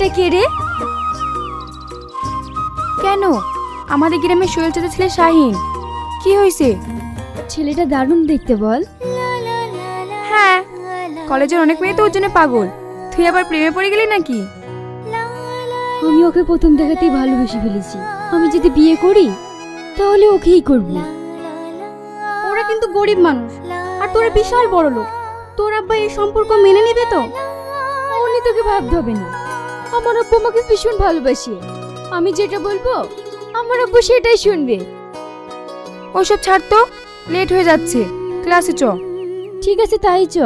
ছেলে কে রে? কেন? আমাদের গ্রামে সোহেল চাচা ছেলে শাহিন। কি হয়েছে? ছেলেটা দারুণ দেখতে বল। হ্যাঁ, কলেজের অনেক মেয়ে তো ওর জন্য পাগল। তুই আবার প্রেমে পড়ে গেলি নাকি? আমি ওকে প্রথম দেখাতেই ভালোবেসে ফেলেছি। আমি যদি বিয়ে করি তাহলে ওকেই করব। ওরা কিন্তু গরিব মানুষ আর তোরা বিশাল বড় লোক। তোর আব্বা এই সম্পর্ক মেনে নেবে তো? অমনি তোকে ভাবতে হবে না। আমার আব্বু আমাকে ভীষণ ভালোবাসে। আমি যেটা বলবো আমার আব্বু সেটাই শুনবে। ওসব ছাড় তো, লেট হয়ে যাচ্ছে। ক্লাসে চ। ঠিক আছে, তাই চ।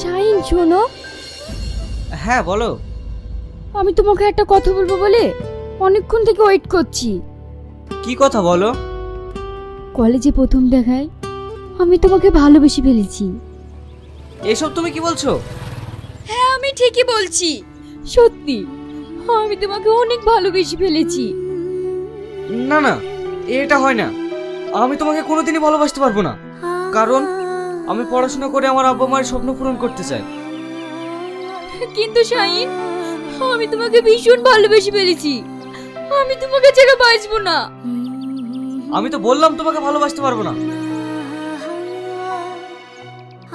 শাহিন শোনো, হ্যাঁ বলো। আমি তোমাকে একটা কথা বলবো বলে অনেকক্ষণ থেকে ওয়েট করছি। কি কথা বলো? কলেজে প্রথম দেখায় আমি তোমাকে ভালোবেসে ফেলেছি। এসব তুমি কি বলছো? হ্যাঁ, আমি ঠিকই বলছি। সত্যি, আমি তোমাকে অনেক ভালোবেসে ফেলেছি। না না, এটা হয় না। আমি তোমাকে কোনোদিনই ভালোবাসতে পারবো না, কারণ আমি পড়াশোনা করে আমার আব্বা মায়ের স্বপ্ন পূরণ করতে চাই। কিন্তু শাহিন, আমি তোমাকে ভীষণ ভালোবেসে ফেলেছি। আমি তোমাকে ছেড়ে বাঁচবো না। আমি তো বললাম তোমাকে ভালোবাসতে পারবো না।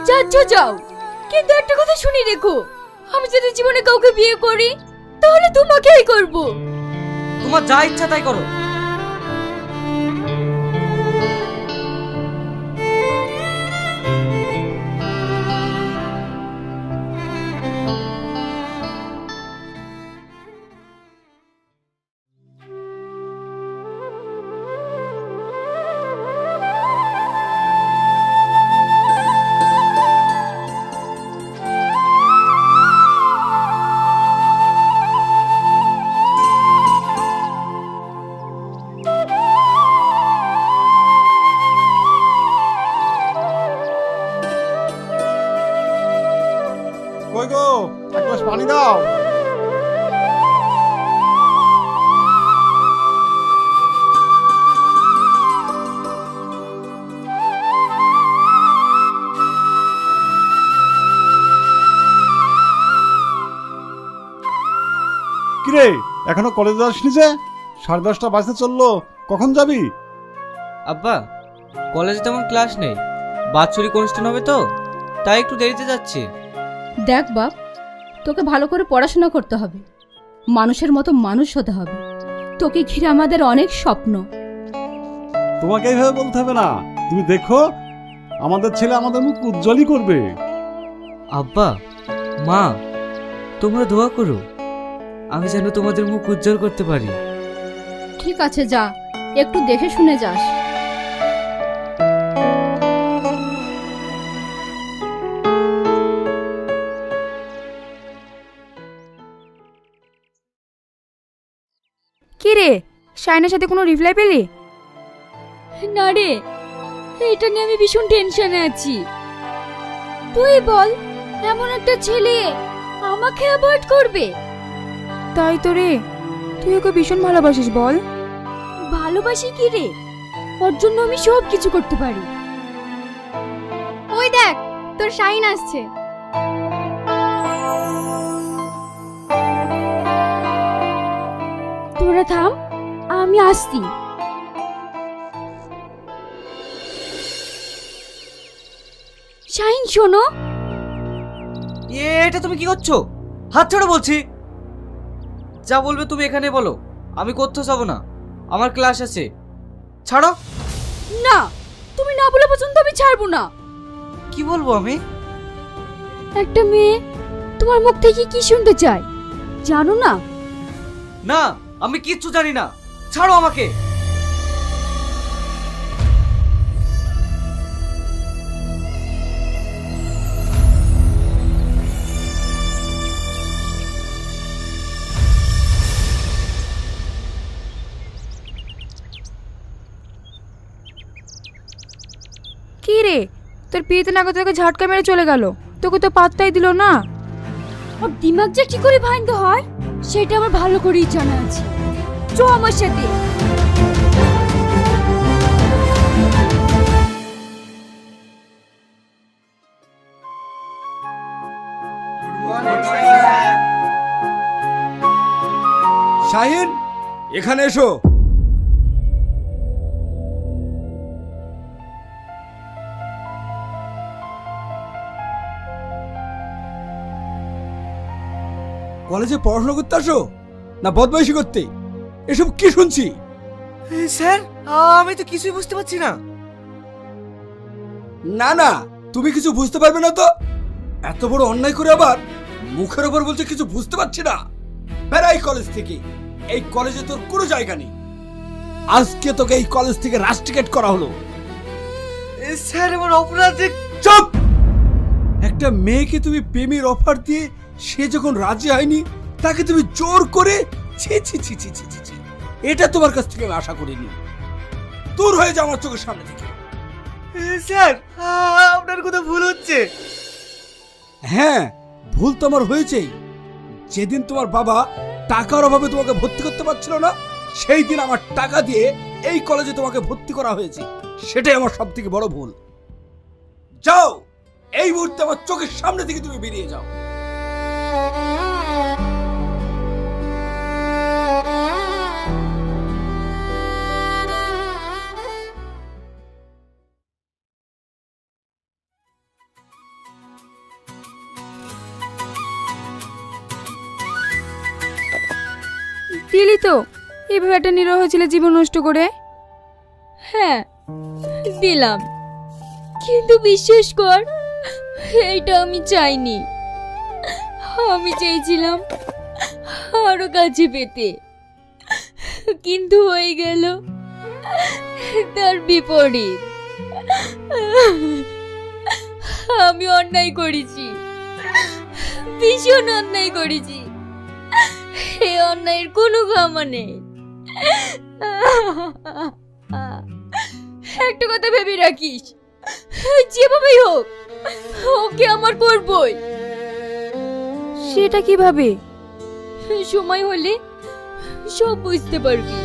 যাচ্ছ যাও, কিন্তু একটা কথা শুনে রেখো, আমি যদি জীবনে কাউকে বিয়ে করি তাহলে তোমাকেই করব। তোমার যা ইচ্ছা তাই করো। কই গো, এক গ্লাস পানি দাও। কিরে, এখনো কলেজে আসনি যে? 10:30 বাজতে চললো, কখন যাবি? আব্বা, কলেজে তেমন ক্লাস নেই, বাৎসরিক অনুষ্ঠান হবে তো, তাই একটু দেরিতে যাচ্ছি। দেখ বাপ, তোকে ভালো করে পড়াশোনা করতে হবে, মানুষের মতো মানুষ হতে হবে। তোকে ঘিরে আমাদের অনেক স্বপ্ন। তোমাকে এইভাবে বলতে হবে না। তুমি দেখো, আমাদের ছেলে আমাদের মুখ উজ্জ্বলই করবে। আব্বা, মা, তোমরা দোয়া করো আমি যেন তোমাদের মুখ উজ্জ্বল করতে পারি। ঠিক আছে, যা, একটু দেখে শুনে যাস। কি রে, শাহিনের সাথে কোনো রিপ্লাই পেলি? না রে, এটা নিয়ে আমি ভীষণ টেনশনে আছি। তুই বল, এমন একটা ছেলে আমাকে অ্যাভয়েড করবে? তাই তো রে, তুই ওকে ভীষণ ভালোবাসিস বল। ভালোবাসি কি রে, ওর জন্য আমি সব কিছু করতে পারি। ওই দেখ, তোর শাহিন আসছে। তোরা থাম, আমি আসছি। শাহিন শোনো। এটা তুমি কি করছো? হাত ছাড়ো বলছি। যা বলবে তুমি এখানে বলো, আমি কোথাও যাবো না, আমার ক্লাস আছে। ছাড়ো। না, তুমি না বলা পর্যন্ত আমি ছাড়বো না। কি বলবো আমি? একটা মেয়ে তোমার মুখ থেকে কি শুনতে চায় জানো না? না, আমি কিচ্ছু জানি না, ছাড়ো আমাকে। কি রে, তোর বিয়েতে না তোকে ঝাটকা মেরে চলে গেল, তোকে তো পাত্তাই দিল না। ওর দিমাগ যে কি করে ভাঙতে হয় সেটা আমার ভালো করেই জানা আছে। চো আমার সাথে। শাহিন, এখানে এসো। কলেজে পড়াশোনা করতে আসো না বদমাইশি করতে? এসব কি শুনছি? স্যার, আমি তো কিছুই বুঝতে পারছি না। না না, তুমি কিছু বুঝতে পারবে না তো? এত বড় অন্যায় করে আবার মুখের ওপর বলছে কিছু বুঝতে পারছি না। বেড়াই কলেজ থেকে। এই কলেজে তোর কোনো জায়গা নেই। আজকে তোকে এই কলেজ থেকে রাস্টিকেট করা হলো। স্যার, আমার অপরাধ। চুপ! একটা মেয়েকে তুমি প্রেমের অফার দিয়ে সে যখন রাজি হয়নি, তাকে তুমি জোর করে ছি ছি ছি ছি ছি ছি ছি। এটা তোমার কাছ থেকে আমি আশা করিনি। দূর হয়ে যাও আমার চোখের সামনে থেকে। স্যার, আপনার কোথাও ভুল হচ্ছে। হ্যাঁ, ভুল তো আমার হয়েছেই। যেদিন তোমার বাবা টাকার অভাবে তোমাকে ভর্তি করতে পারছিল না, সেই দিন আমার টাকা দিয়ে এই কলেজে তোমাকে ভর্তি করা হয়েছে। সেটাই আমার সব থেকে বড় ভুল। যাও, এই মুহূর্তে আমার চোখের সামনে থেকে তুমি বেরিয়ে যাও। দিলি তো এভাবে একটা নিরহ ছেলে জীবন নষ্ট করে। হ্যাঁ দিলাম, কিন্তু বিশ্বাস কর এইটা আমি চাইনি। আমি চেয়েছিলাম আরো কাছে পেতে, কিন্তু হয়ে গেল তার বিপরীত। আমি অন্যায় করেছি, ভীষণ অন্যায় করেছি। এই অন্যায়ের কোনো ক্ষমা নেই। একটা কথা ভেবে রাখিস, যেভাবেই হোক ওকে আমার করবই। সেটা কিভাবে? সময় হলে সব বুঝতে পারবি।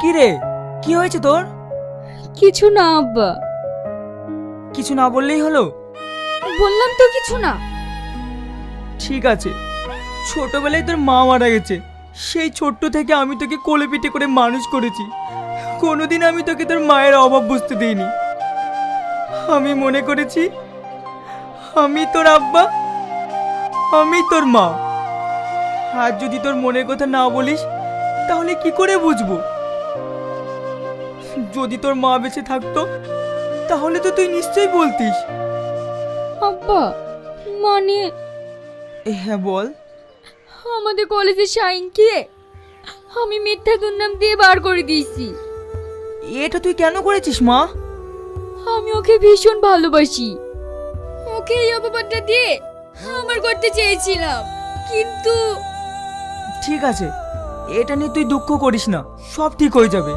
কি রে, কি হয়েছে তোর? কিছু না আব্বা। কিছু না বললেই হলো? বললাম তো কিছু না। ঠিক আছে, ছোটবেলায় তোর মা মারা গেছে। সেই ছোট্ট থেকে আমি তোকে কোলে পিঠে করে মানুষ করেছি। কোনোদিন আমি তোকে তোর মায়ের অভাব বুঝতে দিইনি। আমি মনে করেছি আমি তোর আব্বা, আমি তোর মা। আর যদি তোর মনের কথা না বলিস তাহলে কি করে বুঝবো? যদি তোর মা বেঁচে থাকতো তাহলে তো তুই নিশ্চয়ই বলতিস। আব্বা মানে হ্যাঁ বল। আমাদের কলেজের শাইনকে আমি মিথ্যা দুর্নাম দিয়ে বার করে দিয়েছি। এটা তুই কেন করেছিস মা? আমি ওকে ভীষণ ভালোবাসি। ওকে এই অপবাদটা দিয়ে আমার করতে চেয়েছিলাম, কিন্তু ঠিক আছে, এটা নিয়ে তুই দুঃখ করিস না, সব ঠিক হয়ে যাবে।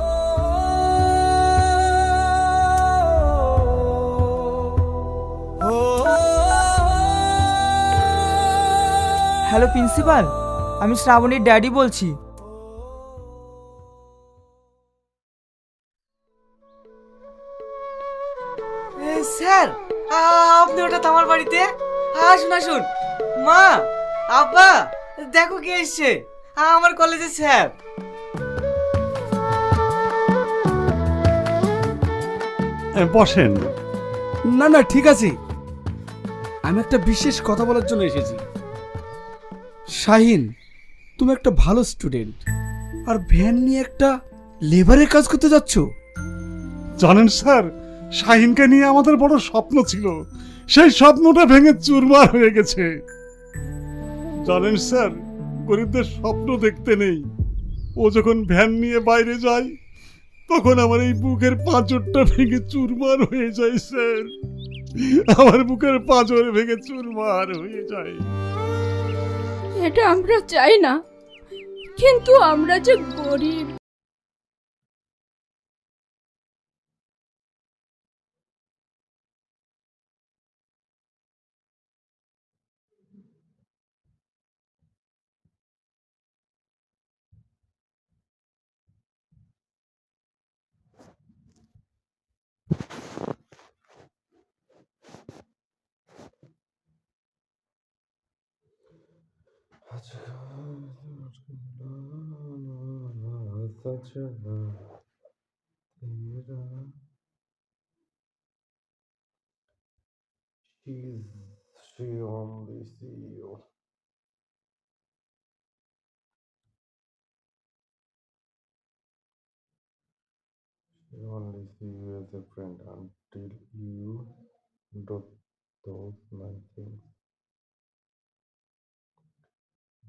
হ্যালো প্রিন্সিপাল, আমি শ্রাবণীর ড্যাডি বলছি। স্যার, আপনি ওটা আমার বাড়িতে আসুন আসুন। মা, আব্বা, দেখো কে এসছে, আমার কলেজের স্যার। বসেন। না না, ঠিক আছে। আমি একটা বিশেষ কথা বলার জন্য এসেছি। শাহিন, তুমি একটা ভালো স্টুডেন্ট, আর ভ্যান নিয়ে একটা লেবারের কাজ করতে যাচ্ছ। জানেন স্যার, শাহিনকে নিয়ে আমাদের বড় স্বপ্ন ছিল, সেই স্বপ্নটা ভেঙে চুরমার হয়ে গেছে। জানেন স্যার, গরিবদের স্বপ্ন দেখতে নেই। ও যখন ভ্যান নিয়ে বাইরে যায় তখন আমার এই বুকের পাঁচরটা ভেঙে চুরমার হয়ে যায় স্যার। আমার বুকের পাঁজর ভেঙে চুরমার হয়ে যায়। এটা আমরা চাই না, কিন্তু আমরা যে গরিব। She only see you. She only see you as a friend until you do those nine things.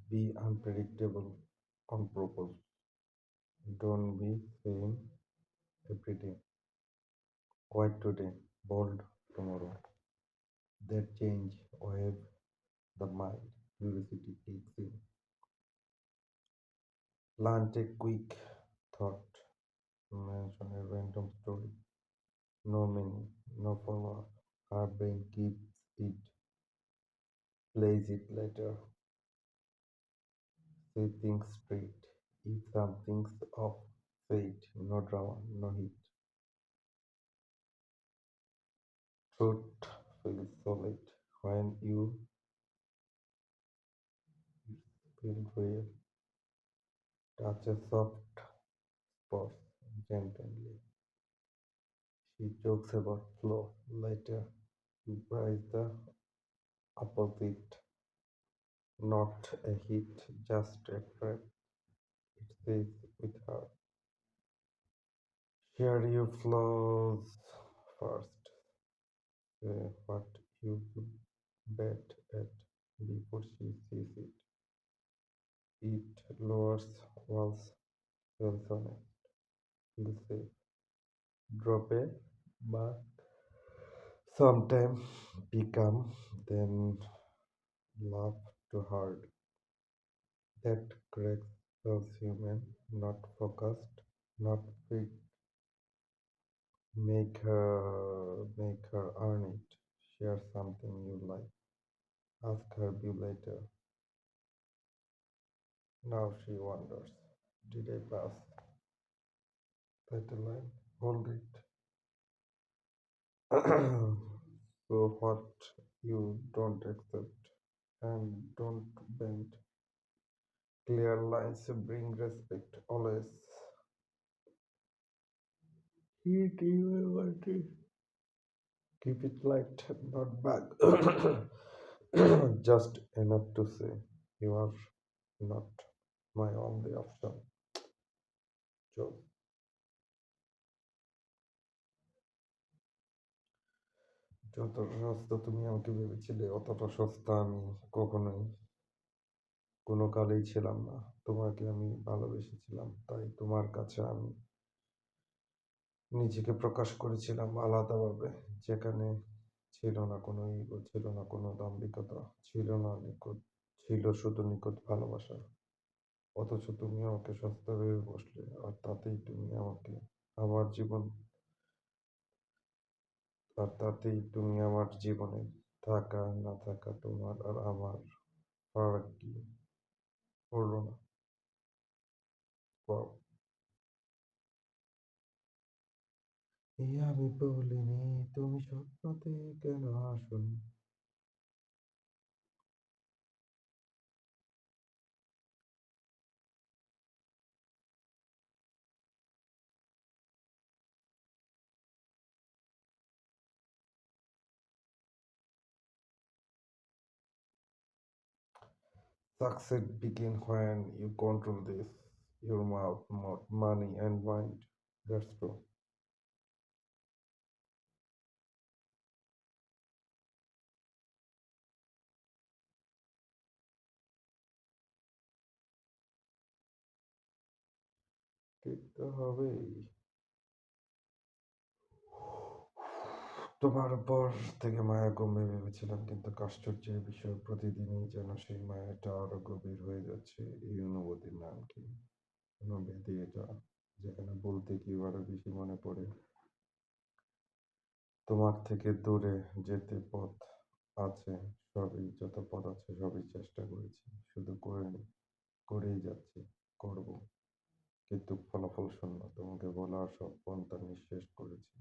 Be unpredictable on purpose. Don't be same every day. Quiet today, bold tomorrow. That change wave the mind. Curiosity kicks in. Plant a quick thought. Mention a random story. No meaning, no follow-up. Our brain keeps it, plays it later. Say things straight. If something's off, say it. No drama, no heat. Truth feels solid when you feel real. Touch a soft spot gently. She jokes about flow. Later, you price the opposite. Not a hit, just a trap. It says with her. Share your flaws first. Say what you would bet at before she sees it. It lowers walls, feels honest, feels safe. Drop a mark. Sometime become, then laugh too hard. That cracks feels human, not focused, not big. Make her earn it. Share something you like. Ask her be later. Now she wonders, did I pass that line? Hold it. So what you don't accept and don't bend. Clear lines bring respect always. Eat even what is. Keep it light, not bad. Just enough to say you are not my only option. Joe. যতটা সস্তা তুমি আমাকে ভেবেছিলে অতটা সস্তা আমি কখনোই কোনো কালেই ছিলাম না। তোমাকে আমি ভালোবেসেছিলাম, তাই তোমার কাছে আমি নিজেকে প্রকাশ করেছিলাম আলাদাভাবে, যেখানে ছিল না কোনো ইগো, ছিল না কোনো দাম্ভিকতা, ছিল না নিখুঁত, ছিল শুধু নিখুঁত ভালোবাসা। অথচ তুমি আমাকে সস্তা ভেবে বসলে, আর তাতেই তুমি আমাকে আমার জীবন আর তাতেই তুমি আমার জীবনে থাকা না থাকা তোমার আর আমার ফারাক কি পড়লো না? Wow. এই আমি বলিনি তুমি স্বপ্নতে কেন আসনি? Success begin when you control this, your mouth, money, and mind. That's true. ঠিক তো হবেই। তোমার উপর থেকে মায়া কমবে ভেবেছিলাম, কিন্তু আশ্চর্যের বিষয় প্রতিদিনই যেন সেই মায়াটা আরো গভীর হয়ে যাচ্ছে। এই অনুভূতির নাম কি? অনুভূতি এটা, যেখানে বলতে কি আরো বেশি মনে পড়ে। তোমার থেকে দূরে যেতে পথ আছে, যত পথ আছে সবই চেষ্টা করেছি, শুধু করেই যাচ্ছি, করব, কিন্তু ফলাফল শূন্য। তোমাকে বলার সব পন্থা নিঃশেষ করেছি,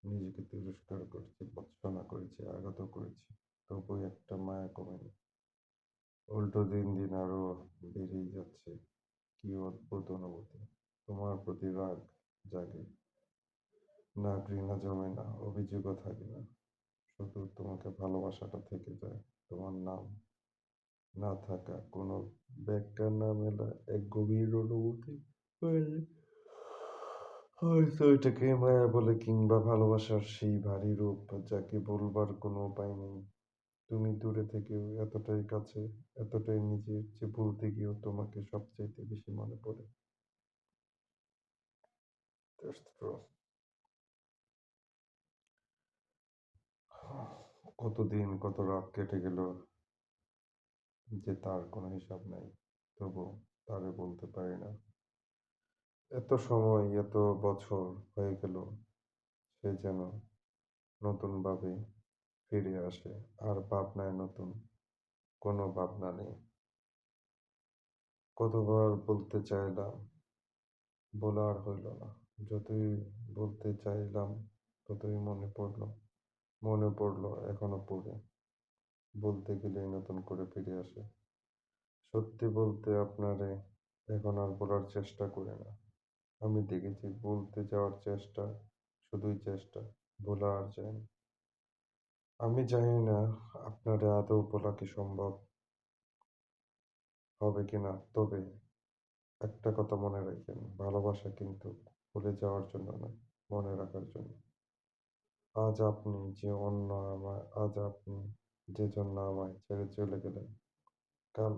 নিজেকে তিরস্কার করেছি, ভৎসনা করেছি, আঘাত করেছি, তবু একটা মায়া কমেনি। উল্টো দিন দিন আরো বেড়েই যাচ্ছে। কি অদ্ভুত অনুভূতি! তোমার প্রতি রাগ জাগে না, ঘৃণা জমে না, অভিযোগও থাকে না, শুধু তোমাকে ভালোবাসাটা থেকে যায়। তোমার নাম না থাকা, কোনো ব্যাখ্যা না মেলা এক গভীর অনুভূতি। হয়তো এটাকে মায়া বলে, কিংবা ভালোবাসার সেই ভারী রূপ যাকে বলবার কোনো উপায় নেই। তুমি দূরে থেকেও এতটাই কাছে, এতটাই নিজের, যে ভুলতে গিয়েও তোমাকে সবচাইতে বেশি মনে পড়ে। That's true. কতদিন, কত রাত কেটে গেল যে তার কোনো হিসাব নাই, তবু তারে বলতে পারি না। এত সময়, এত বছর হয়ে গেল, সে যেন নতুন ভাবে ফিরে আসে, আর ভাবনায় নতুন কোনো ভাবনা নেই। কতবার বলতে চাইলাম, বলা আর হইল না। যতই বলতে চাইলাম, ততই মনে পড়লো, এখনো পড়ে। বলতে গেলেই নতুন করে ফিরে আসে। সত্যি বলতে আপনারে এখন আর বলার চেষ্টা করি না। আমি দেখেছি, বলতে যাওয়ার চেষ্টা, শুধুই চেষ্টা, বলা আর যায় না। আমি জানি না আপনারে আদৌ বলা কি সম্ভব হবে কিনা, তবে একটা কথা মনে রাখবেন, ভালোবাসা কিন্তু ভুলে যাওয়ার জন্য নয়, মনে রাখার জন্য। আজ আপনি যে জন্য আমায় ছেড়ে চলে গেলেন, কাল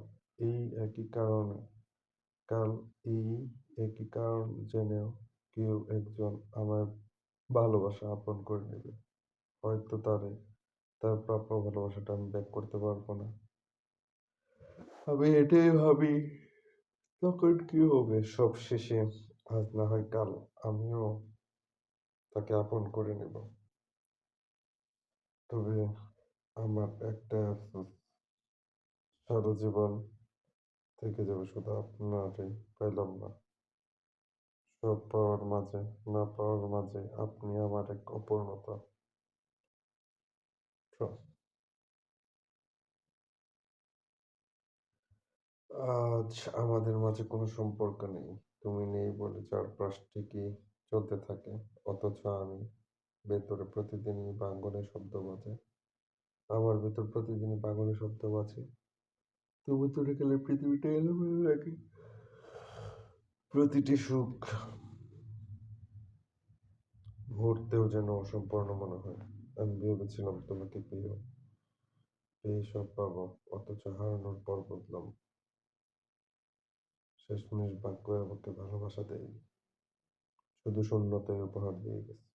এই একই কারণে কাল এই একই কারণ জেনেও কেউ একজন আমার ভালোবাসা আপন করে নেবে। হয়তো তার প্রাপ্য ভালোবাসাটা আমি ব্যাক করতে পারবো না। আমি এটাই ভাবি, তখন কি হবে? সব শেষে আজ না হয় কাল আমিও তাকে আপন করে নেব। তবে আমার একটা আফসোস, সারা জীবন থেকে যাবে শুধু আপনারই পাইলাম না। সব পাওয়ার মাঝে, না পাওয়ার মাঝে আপনি আমার এক অপূর্ণতা। আজ আমাদের মাঝে কোনো সম্পর্ক নেই। তুমি নেই বলে চারপাশ ঠিকই চলতে থাকে, অথচ আমি ভেতরে প্রতিদিনই ভাঙনের শব্দ বাজে। আমার ভেতর প্রতিদিনই ভাঙনের শব্দ বাজে। তুমি চলে গেলে পৃথিবীটা এলোমেলো লাগে। প্রতিটি সুখ মুহূর্তেও যেন অসম্পূর্ণ মনে হয়। আমি ভেবেছিলাম তোমাকে পেয়ে সব পাবো, অথচ হারানোর পর বুঝলাম শেষমেশ ভাগ্য আমাকে ভালোবাসা দেয়নি, শুধু শূন্যতাই উপহার দিয়ে গেছে।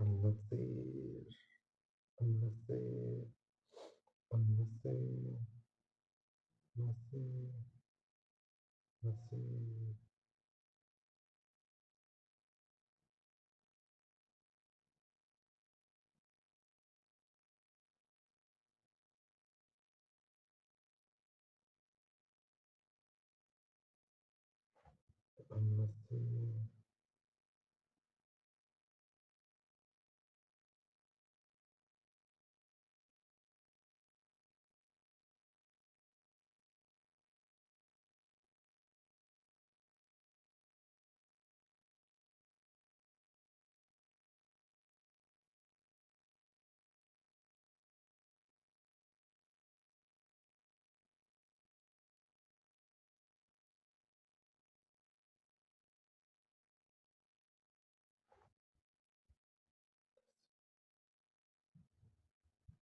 النصير النصير النصير نصير نصير I'm nothing.